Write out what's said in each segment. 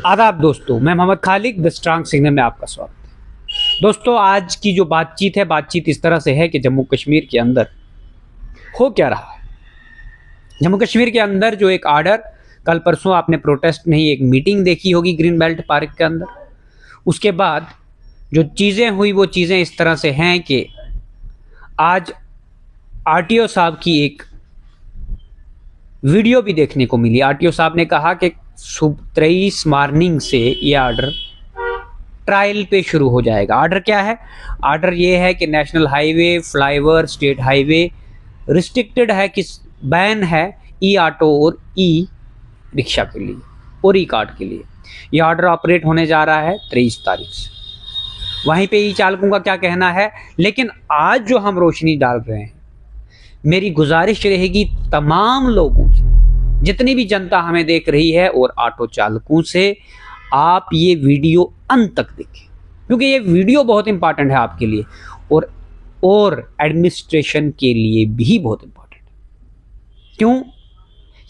आदाब दोस्तों, मैं मोहम्मद खालिक द स्ट्रांग सिग्नल में आपका स्वागत है। दोस्तों, आज की जो बातचीत इस तरह से है कि जम्मू कश्मीर के अंदर हो क्या रहा है। जम्मू कश्मीर के अंदर जो एक आर्डर, कल परसों आपने प्रोटेस्ट नहीं एक मीटिंग देखी होगी ग्रीन बेल्ट पार्क के अंदर। उसके बाद जो चीज़ें हुई वो चीज़ें इस तरह से हैं कि आज आरटीओ साहब की एक वीडियो भी देखने को मिली। आरटीओ साहब ने कहा कि सुबह 23 मॉर्निंग से ये आर्डर ट्रायल पे शुरू हो जाएगा। आर्डर क्या है? आर्डर ये है कि national highway, flyover, state highway restricted है, कि बैन है ई ऑटो और ई रिक्शा के लिए और ई कार्ट के लिए। ये आर्डर ऑपरेट होने जा रहा है 23 तारीख से। वहीं पे ई चालकों का क्या कहना है, लेकिन आज जो हम रोशनी डाल रहे हैं, मेरी गुजारिश रहेगी तमाम लोगों से, जितनी भी जनता हमें देख रही है और ऑटो चालकों से, आप ये वीडियो अंत तक देखें, क्योंकि ये वीडियो बहुत इंपॉर्टेंट है आपके लिए और एडमिनिस्ट्रेशन के लिए भी बहुत इंपॉर्टेंट है। क्यों?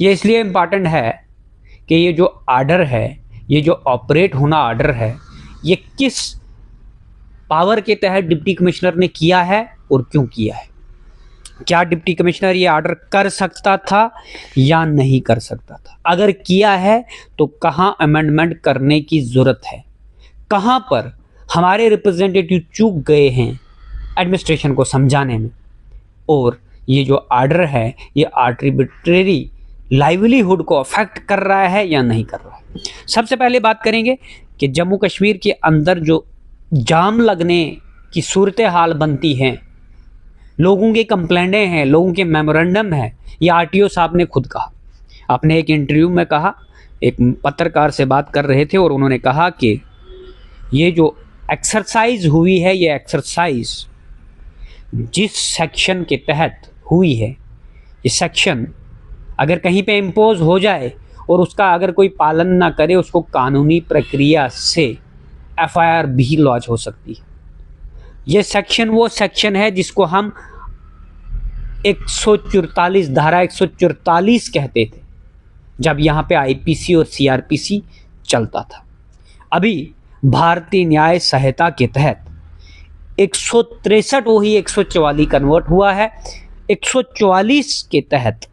ये इसलिए इंपॉर्टेंट है कि ये जो आर्डर है, ये जो ऑपरेट होना आर्डर है, ये किस पावर के तहत डिप्टी कमिश्नर ने किया है और क्यों किया है। क्या डिप्टी कमिश्नर ये ऑर्डर कर सकता था या नहीं कर सकता था? अगर किया है तो कहाँ अमेंडमेंट करने की ज़रूरत है, कहाँ पर हमारे रिप्रेजेंटेटिव चूक गए हैं एडमिनिस्ट्रेशन को समझाने में, और ये जो ऑर्डर है ये आर्बिट्रेरी लाइवलीहुड को अफेक्ट कर रहा है या नहीं कर रहा है। सबसे पहले बात करेंगे कि जम्मू कश्मीर के अंदर जो जाम लगने की सूरत हाल बनती हैं, लोगों के कंप्लेंटें हैं, लोगों के मेमोरेंडम है, ये आरटीओ साहब ने खुद कहा। आपने एक इंटरव्यू में कहा, एक पत्रकार से बात कर रहे थे और उन्होंने कहा कि ये जो एक्सरसाइज हुई है, ये एक्सरसाइज जिस सेक्शन के तहत हुई है, ये सेक्शन अगर कहीं पे इम्पोज हो जाए और उसका अगर कोई पालन ना करे, उसको कानूनी प्रक्रिया से एफआईआर भी लॉन्च हो सकती है। ये सेक्शन वो सेक्शन है जिसको हम 144 धारा 144 कहते थे जब यहाँ पे आईपीसी और सीआरपीसी चलता था। अभी भारतीय न्याय संहिता के तहत 163 वही 144 कन्वर्ट हुआ है। 144 के तहत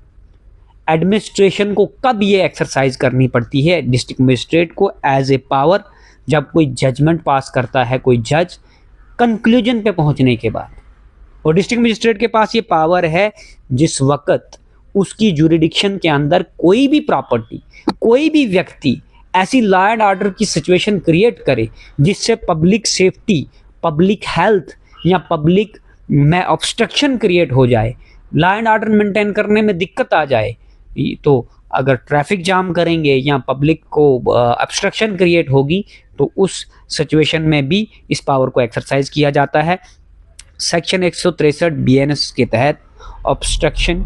एडमिनिस्ट्रेशन को कब ये एक्सरसाइज करनी पड़ती है? डिस्ट्रिक्ट मजिस्ट्रेट को एज ए पावर, जब कोई जजमेंट पास करता है कोई जज कंक्लूजन पे पहुंचने के बाद, और डिस्ट्रिक्ट मजिस्ट्रेट के पास ये पावर है जिस वक्त उसकी जुरिडिक्शन के अंदर कोई भी प्रॉपर्टी, कोई भी व्यक्ति ऐसी लॉ एंड ऑर्डर की सिचुएशन क्रिएट करे जिससे पब्लिक सेफ्टी, पब्लिक हेल्थ या पब्लिक में ऑब्स्ट्रक्शन क्रिएट हो जाए, लॉ एंड ऑर्डर मेंटेन करने में दिक्कत आ जाए, तो अगर ट्रैफिक जाम करेंगे या पब्लिक को ऑब्स्ट्रक्शन क्रिएट होगी, तो उस सिचुएशन में भी इस पावर को एक्सरसाइज किया जाता है। सेक्शन 163 बीएनएस के तहत ऑब्स्ट्रक्शन,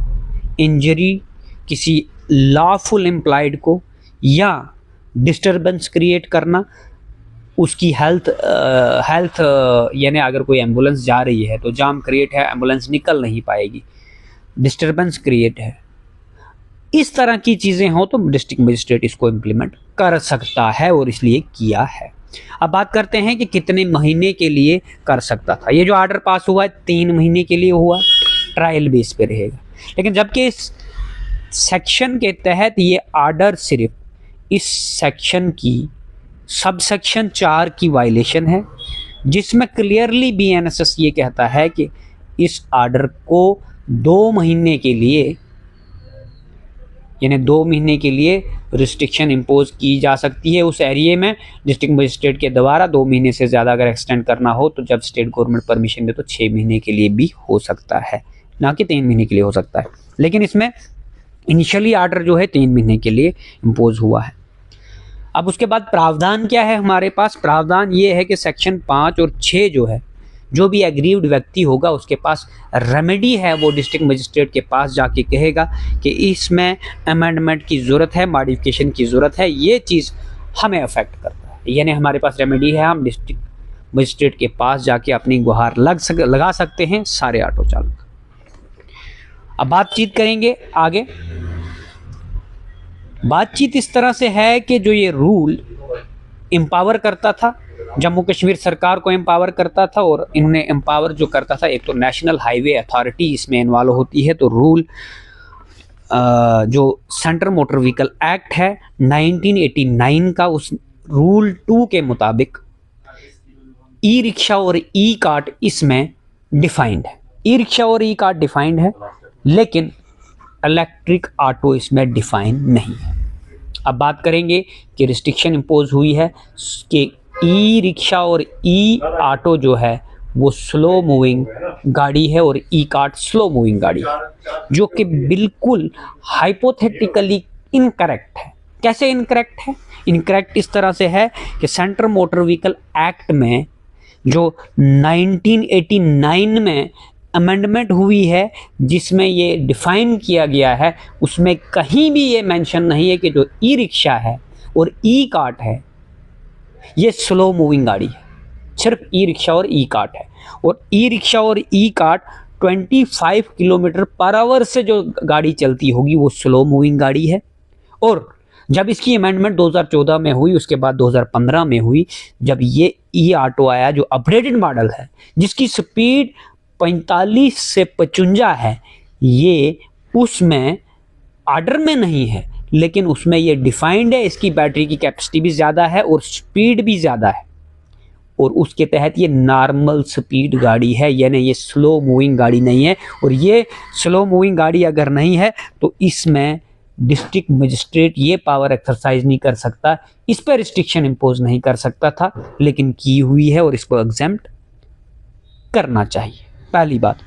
इंजरी किसी लॉफुल एम्प्लॉयड को या डिस्टर्बेंस क्रिएट करना, उसकी हेल्थ यानी अगर कोई एम्बुलेंस जा रही है तो जाम क्रिएट है, एम्बुलेंस निकल नहीं पाएगी, डिस्टर्बेंस क्रिएट है, इस तरह की चीज़ें हो तो डिस्ट्रिक्ट मजिस्ट्रेट इसको इम्प्लीमेंट कर सकता है और इसलिए किया है। अब बात करते हैं कि कितने महीने के लिए कर सकता था। ये जो ऑर्डर पास हुआ है 3 महीने के लिए हुआ, ट्रायल बेस पे रहेगा। लेकिन जबकि इस सेक्शन के तहत ये ऑर्डर सिर्फ इस सेक्शन की सब सेक्शन 4 की वायलेशन है, जिसमें क्लियरली बीएनएसएस ये कहता है कि इस ऑर्डर को 2 महीने के लिए, यानी 2 महीने के लिए रिस्ट्रिक्शन इम्पोज की जा सकती है उस एरिया में डिस्ट्रिक्ट मजिस्ट्रेट के द्वारा। 2 महीने से ज़्यादा अगर एक्सटेंड करना हो तो जब स्टेट गवर्नमेंट परमिशन दे तो 6 महीने के लिए भी हो सकता है, ना कि 3 महीने के लिए हो सकता है। लेकिन इसमें इनिशियली ऑर्डर जो है 3 महीने के लिए इम्पोज हुआ है। अब उसके बाद प्रावधान क्या है हमारे पास? प्रावधान ये है कि सेक्शन 5 और 6 जो है, जो भी एग्रीव्ड व्यक्ति होगा उसके पास रेमेडी है, वो डिस्ट्रिक्ट मजिस्ट्रेट के पास जाके कहेगा कि इसमें अमेंडमेंट की ज़रूरत है, मॉडिफिकेशन की ज़रूरत है, ये चीज़ हमें अफेक्ट करता है, यानी हमारे पास रेमेडी है, हम डिस्ट्रिक्ट मजिस्ट्रेट के पास जाके अपनी गुहार लगा सकते हैं सारे ऑटो चालक। अब बातचीत करेंगे आगे। बातचीत इस तरह से है कि जो ये रूल एम्पावर करता था, जम्मू कश्मीर सरकार को एम्पावर करता था। और इन्होंने एम्पावर जो करता था, एक तो नेशनल हाईवे अथॉरिटी इसमें इन्वॉल्व होती है, तो रूल जो सेंट्रल मोटर व्हीकल एक्ट है 1989 का, उस रूल 2 के मुताबिक ई रिक्शा और ई कार्ट इसमें डिफाइंड है। ई रिक्शा और ई कार्ट डिफाइंड है, लेकिन इलेक्ट्रिक ऑटो इसमें डिफाइन नहीं है। अब बात करेंगे कि रिस्ट्रिक्शन इम्पोज हुई है कि ई रिक्शा और ई ऑटो जो है वो स्लो मूविंग गाड़ी है और ई कार्ट स्लो मूविंग गाड़ी है, जो कि बिल्कुल हाइपोथेटिकली इनकरेक्ट है। कैसे इनकरेक्ट है? इनकरेक्ट इस तरह से है कि सेंट्रल मोटर व्हीकल एक्ट में जो 1989 में अमेंडमेंट हुई है, जिसमें ये डिफाइन किया गया है, उसमें कहीं भी ये मेंशन नहीं है कि जो ई रिक्शा है और ई कार्ट है ये स्लो मूविंग गाड़ी है। सिर्फ ई रिक्शा और ई कार्ट है, और ई रिक्शा और e cart 25 kilometre per hour से जो गाड़ी चलती होगी वो स्लो मूविंग गाड़ी है। और जब इसकी अमेंडमेंट 2014 में हुई, उसके बाद 2015 में हुई, जब ये ई ऑटो आया जो अपडेटेड मॉडल है, जिसकी स्पीड 45 से 55 है, ये उसमें ऑर्डर में नहीं है, लेकिन उसमें ये डिफाइंड है। इसकी बैटरी की कैपेसिटी भी ज़्यादा है और स्पीड भी ज़्यादा है, और उसके तहत ये नॉर्मल स्पीड गाड़ी है, यानी ये स्लो मूविंग गाड़ी नहीं है। और ये स्लो मूविंग गाड़ी अगर नहीं है तो इसमें डिस्ट्रिक्ट मजिस्ट्रेट ये पावर एक्सरसाइज नहीं कर सकता, इस पर रिस्ट्रिक्शन इम्पोज नहीं कर सकता था, लेकिन की हुई है और इसको एग्जेम्प्ट करना चाहिए, पहली बात।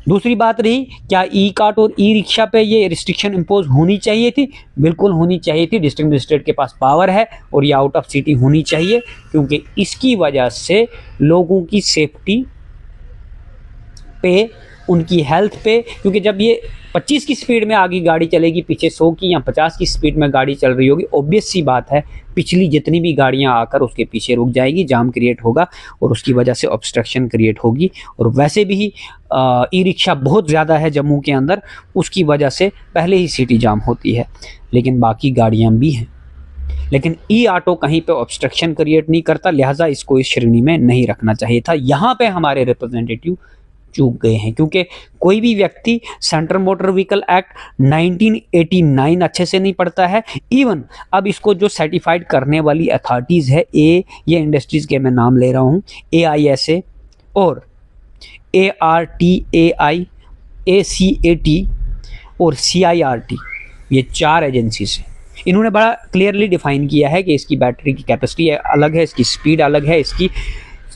दूसरी बात रही, क्या ई कार्ट और ई रिक्शा पे ये रिस्ट्रिक्शन इम्पोज होनी चाहिए थी? बिल्कुल होनी चाहिए थी। डिस्ट्रिक्ट मजिस्ट्रेट के पास पावर है और ये आउट ऑफ सिटी होनी चाहिए, क्योंकि इसकी वजह से लोगों की सेफ्टी पे, उनकी हेल्थ पे, क्योंकि जब ये 25 की स्पीड में आगे गाड़ी चलेगी, पीछे 100 की या 50 की स्पीड में गाड़ी चल रही होगी, ऑब्वियस सी बात है पिछली जितनी भी गाड़ियां आकर उसके पीछे रुक जाएगी, जाम क्रिएट होगा और उसकी वजह से ऑब्स्ट्रक्शन क्रिएट होगी। और वैसे भी ई रिक्शा बहुत ज़्यादा है जम्मू के अंदर, उसकी वजह से पहले ही सिटी जाम होती है, लेकिन बाकी गाड़ियाँ भी हैं। लेकिन ई ऑटो कहीं पे ऑब्स्ट्रक्शन क्रिएट नहीं करता, लिहाजा इसको इस श्रेणी में नहीं रखना चाहिए था। यहाँ पे हमारे रिप्रेजेंटेटिव चूक गए हैं, क्योंकि कोई भी व्यक्ति सेंट्रल मोटर व्हीकल एक्ट 1989 अच्छे से नहीं पढ़ता है। इवन अब इसको जो सर्टिफाइड करने वाली अथॉरिटीज़ है, ये इंडस्ट्रीज़ के मैं नाम ले रहा हूँ, AISA और ARTAI, ACAT और CIRT, ये 4 एजेंसीज हैं। इन्होंने बड़ा क्लियरली डिफाइन किया है कि इसकी बैटरी की कैपेसिटी अलग है, इसकी स्पीड अलग है, इसकी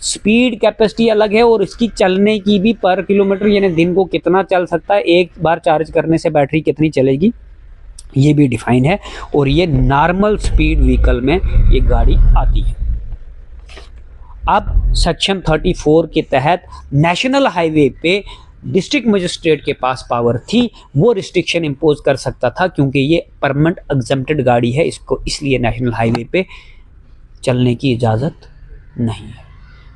स्पीड कैपेसिटी अलग है, और इसकी चलने की भी पर किलोमीटर, यानी दिन को कितना चल सकता है, एक बार चार्ज करने से बैटरी कितनी चलेगी, ये भी डिफाइन है। और ये नॉर्मल स्पीड व्हीकल में ये गाड़ी आती है। अब सेक्शन 34 के तहत नेशनल हाईवे पे डिस्ट्रिक्ट मजिस्ट्रेट के पास पावर थी, वो रिस्ट्रिक्शन इम्पोज कर सकता था, क्योंकि ये परमानेंट एग्जम्प्टेड गाड़ी है, इसको इसलिए नेशनल हाईवे पे चलने की इजाज़त नहीं है।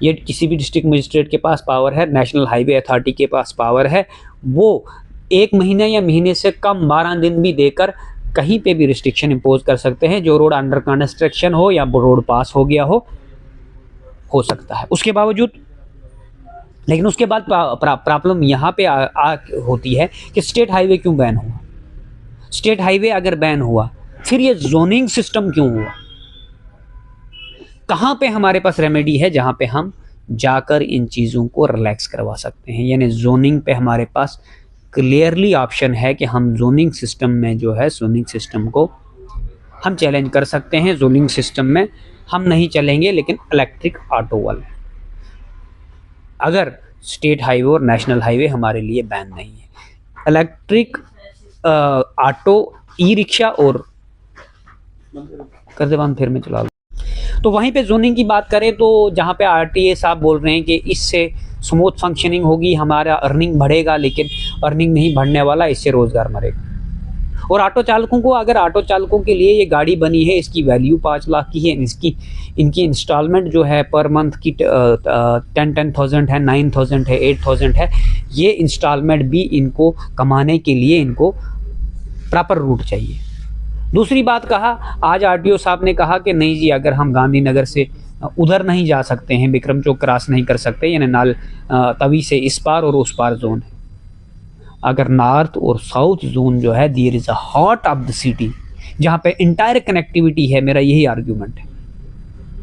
ये किसी भी डिस्ट्रिक्ट मजिस्ट्रेट के पास पावर है, नेशनल हाईवे अथॉरिटी के पास पावर है, वो 1 महीने या महीने से कम 12 दिन भी देकर कहीं पे भी रिस्ट्रिक्शन इम्पोज कर सकते हैं, जो रोड अंडर कंस्ट्रक्शन हो या रोड पास हो गया हो सकता है। उसके बावजूद, लेकिन उसके बाद प्रॉब्लम यहाँ पे होती है कि स्टेट हाईवे क्यों बैन हुआ। स्टेट हाईवे अगर बैन हुआ, फिर ये जोनिंग सिस्टम क्यों हुआ? कहाँ पे हमारे पास रेमेडी है जहाँ पे हम जाकर इन चीज़ों को रिलैक्स करवा सकते हैं? यानी जोनिंग पे हमारे पास क्लियरली ऑप्शन है कि हम जोनिंग सिस्टम में जो है, जोनिंग सिस्टम को हम चैलेंज कर सकते हैं। जोनिंग सिस्टम में हम नहीं चलेंगे, लेकिन इलेक्ट्रिक ऑटो वाले, अगर स्टेट हाईवे और नेशनल हाईवे हमारे लिए बैन नहीं है, इलेक्ट्रिक ऑटो, ई रिक्शा और कर दे बंद, फिर मैं चला लूँ। तो वहीं पे जोनिंग की बात करें तो जहाँ पे RTA साहब बोल रहे हैं कि इससे स्मूथ फंक्शनिंग होगी, हमारा अर्निंग बढ़ेगा, लेकिन अर्निंग नहीं बढ़ने वाला, इससे रोज़गार मरेगा। और ऑटो चालकों को, अगर ऑटो चालकों के लिए ये गाड़ी बनी है, इसकी वैल्यू 5 लाख की है, इनकी इंस्टॉलमेंट जो है पर मंथ की 10,000 है, 9,000 है, 8,000 है। ये इंस्टॉलमेंट भी इनको कमाने के लिए इनको प्रॉपर रूट चाहिए। दूसरी बात कहा, आज आरटीओ साहब ने कहा कि नहीं जी, अगर हम गांधीनगर से उधर नहीं जा सकते हैं, विक्रम चौक क्रॉस नहीं कर सकते, यानी नाल तवी से इस पार और उस पार जोन है। अगर नॉर्थ और साउथ जोन जो है, there is a heart of the city, जहाँ पे इंटायर कनेक्टिविटी है। मेरा यही आर्ग्यूमेंट है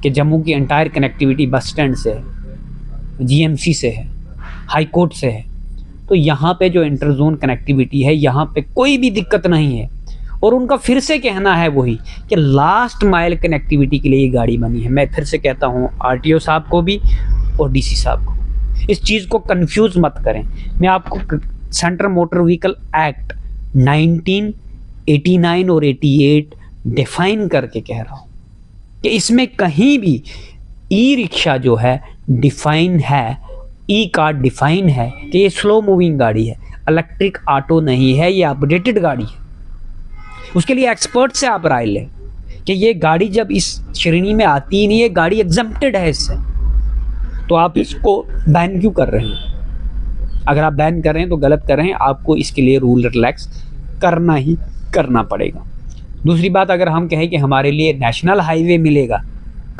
कि जम्मू की इंटायर कनेक्टिविटी बस स्टैंड से है, जीएमसी से है, हाई कोर्ट से है। तो यहाँ पे जो इंटर जोन कनेक्टिविटी है, यहाँ पे कोई भी दिक्कत नहीं है। और उनका फिर से कहना है वही कि लास्ट माइल कनेक्टिविटी के लिए ये गाड़ी बनी है। मैं फिर से कहता हूँ आरटीओ साहब को भी और डीसी साहब को, इस चीज़ को कंफ्यूज मत करें। मैं आपको सेंट्रल मोटर व्हीकल एक्ट 1989 और 88 डिफाइन करके कह रहा हूँ कि इसमें कहीं भी ई रिक्शा जो है डिफाइन है, ई कार डिफाइन है कि ये स्लो मूविंग गाड़ी है, इलेक्ट्रिक ऑटो नहीं है, ये अपडेटेड गाड़ी है। उसके लिए एक्सपर्ट से आप राय लें कि ये गाड़ी जब इस श्रेणी में आती ही नहीं है, गाड़ी एग्जम्प्टेड है इससे, तो आप इसको बैन क्यों कर रहे हैं? अगर आप बैन कर रहे हैं तो गलत कर रहे हैं, आपको इसके लिए रूल रिलैक्स करना ही करना पड़ेगा। दूसरी बात, अगर हम कहें कि हमारे लिए नेशनल हाईवे मिलेगा,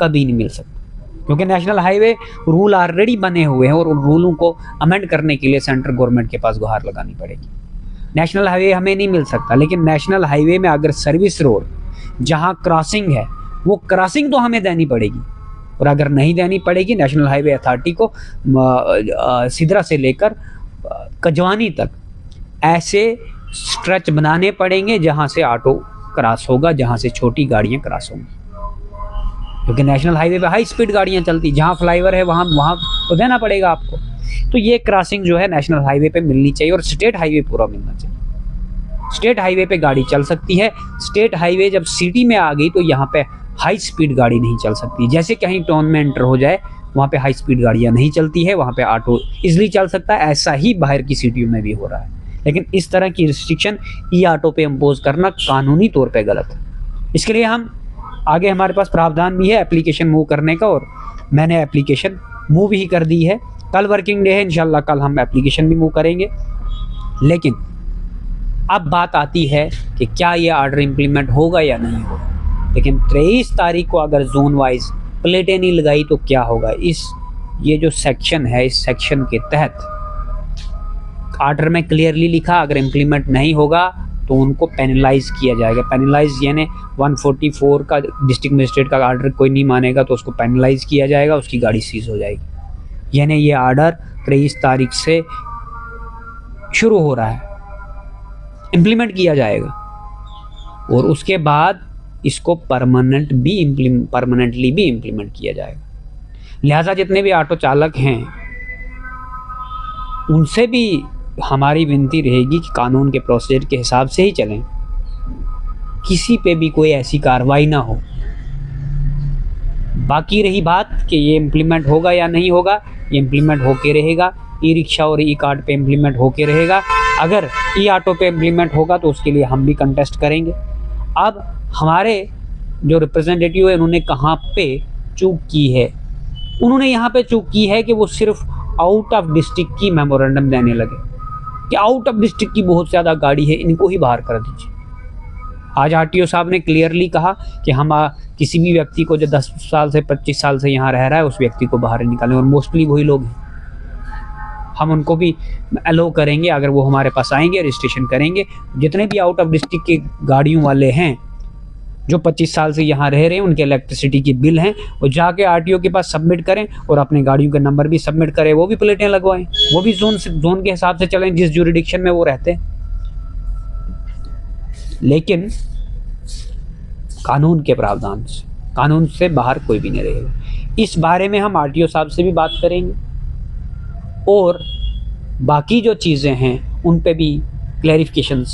कभी नहीं मिल सकता, क्योंकि नेशनल हाईवे रूल ऑलरेडी बने हुए हैं और उन रूलों को अमेंड करने के लिए सेंट्रल गवर्नमेंट के पास गुहार लगानी पड़ेगी। नेशनल हाईवे हमें नहीं मिल सकता, लेकिन नेशनल हाईवे में अगर सर्विस रोड जहां क्रॉसिंग है, वो क्रॉसिंग तो हमें देनी पड़ेगी। और अगर नहीं देनी पड़ेगी, नेशनल हाईवे अथॉरिटी को सिदरा से लेकर कजवानी तक ऐसे स्ट्रेच बनाने पड़ेंगे जहां से ऑटो क्रॉस होगा, जहां से छोटी गाड़ियां क्रॉस होंगी। क्योंकि नेशनल हाईवे पे हाई स्पीड गाड़ियां चलती, जहां फ्लाईओवर है वहां तो देना पड़ेगा आपको। तो ये क्रॉसिंग जो है नेशनल हाईवे पे मिलनी चाहिए और स्टेट हाईवे पूरा मिलना चाहिए। स्टेट हाईवे पे गाड़ी चल सकती है। स्टेट हाईवे जब सिटी में आ गई तो यहाँ पे हाई स्पीड गाड़ी नहीं चल सकती। जैसे कहीं टाउन में एंटर हो जाए, वहाँ पे हाई स्पीड गाड़ियाँ नहीं चलती है, वहाँ पे ऑटो इजिली चल सकता है। ऐसा ही बाहर की सिटियों में भी हो रहा है। लेकिन इस तरह की रिस्ट्रिक्शन ई ऑटो पे इम्पोज करना कानूनी तौर पे गलत है। इसके लिए हम आगे हमारे पास प्रावधान भी है एप्लीकेशन मूव करने का, और मैंने एप्लीकेशन मूव ही कर दी है। कल वर्किंग डे है, इंशाल्लाह कल हम एप्लीकेशन भी मूव करेंगे। लेकिन अब बात आती है कि क्या ये ऑर्डर इम्प्लीमेंट होगा या नहीं होगा। लेकिन 23 तारीख को अगर जोन वाइज प्लेटें नहीं लगाई तो क्या होगा। ये जो सेक्शन है, इस सेक्शन के तहत ऑर्डर में क्लियरली लिखा, अगर इम्प्लीमेंट नहीं होगा तो उनको पेनलाइज किया जाएगा। पेनलाइज यानी 144 का डिस्ट्रिक्ट मजिस्ट्रेट का ऑर्डर कोई नहीं मानेगा तो उसको पेनलाइज किया जाएगा, उसकी गाड़ी सीज हो जाएगी। यानी ये ऑर्डर 23 तारीख से शुरू हो रहा है, इम्प्लीमेंट किया जाएगा और उसके बाद इसको परमानेंटली भी इम्प्लीमेंट किया जाएगा। लिहाजा जितने भी ऑटो चालक हैं उनसे भी हमारी विनती रहेगी कि कानून के प्रोसीजर के हिसाब से ही चलें, किसी पे भी कोई ऐसी कार्रवाई ना हो। बाकी रही बात कि ये इम्प्लीमेंट होगा या नहीं होगा, ये इम्प्लीमेंट होके रहेगा। ई रिक्शा और ई कार्ड पे इम्प्लीमेंट होके रहेगा। अगर ई ऑटो पे इम्प्लीमेंट होगा तो उसके लिए हम भी कंटेस्ट करेंगे। अब हमारे जो रिप्रेजेंटेटिव है उन्होंने कहाँ पे चूक की है, उन्होंने यहाँ पे चूक की है कि वो सिर्फ आउट ऑफ डिस्ट्रिक्ट की मेमोरेंडम देने लगे कि आउट ऑफ डिस्ट्रिक्ट की बहुत ज़्यादा गाड़ी है, इनको ही बाहर कर दीजिए। आज आरटीओ साहब ने क्लियरली कहा कि हम किसी भी व्यक्ति को जो 10 साल से 25 साल से यहाँ रह रहा है उस व्यक्ति को बाहर निकालें, और मोस्टली वही लोग हैं। हम उनको भी अलो करेंगे, अगर वो हमारे पास आएंगे रजिस्ट्रेशन करेंगे। जितने भी आउट ऑफ डिस्ट्रिक्ट के गाड़ियों वाले हैं जो 25 साल से यहाँ रह रहे हैं, उनके इलेक्ट्रिसिटी की बिल हैं, वो जाके आरटीओ के पास सबमिट करें और अपने गाड़ियों के नंबर भी सबमिट करें, वो भी प्लेटें लगवाएं, वो भी जोन के हिसाब से चलें जिस ज्यूरिडिक्शन में वो रहते हैं। लेकिन कानून के प्रावधान से, कानून से बाहर कोई भी नहीं रहेगा। इस बारे में हम आरटीओ साहब से भी बात करेंगे और बाकी जो चीज़ें हैं उन पे भी क्लैरिफिकेशंस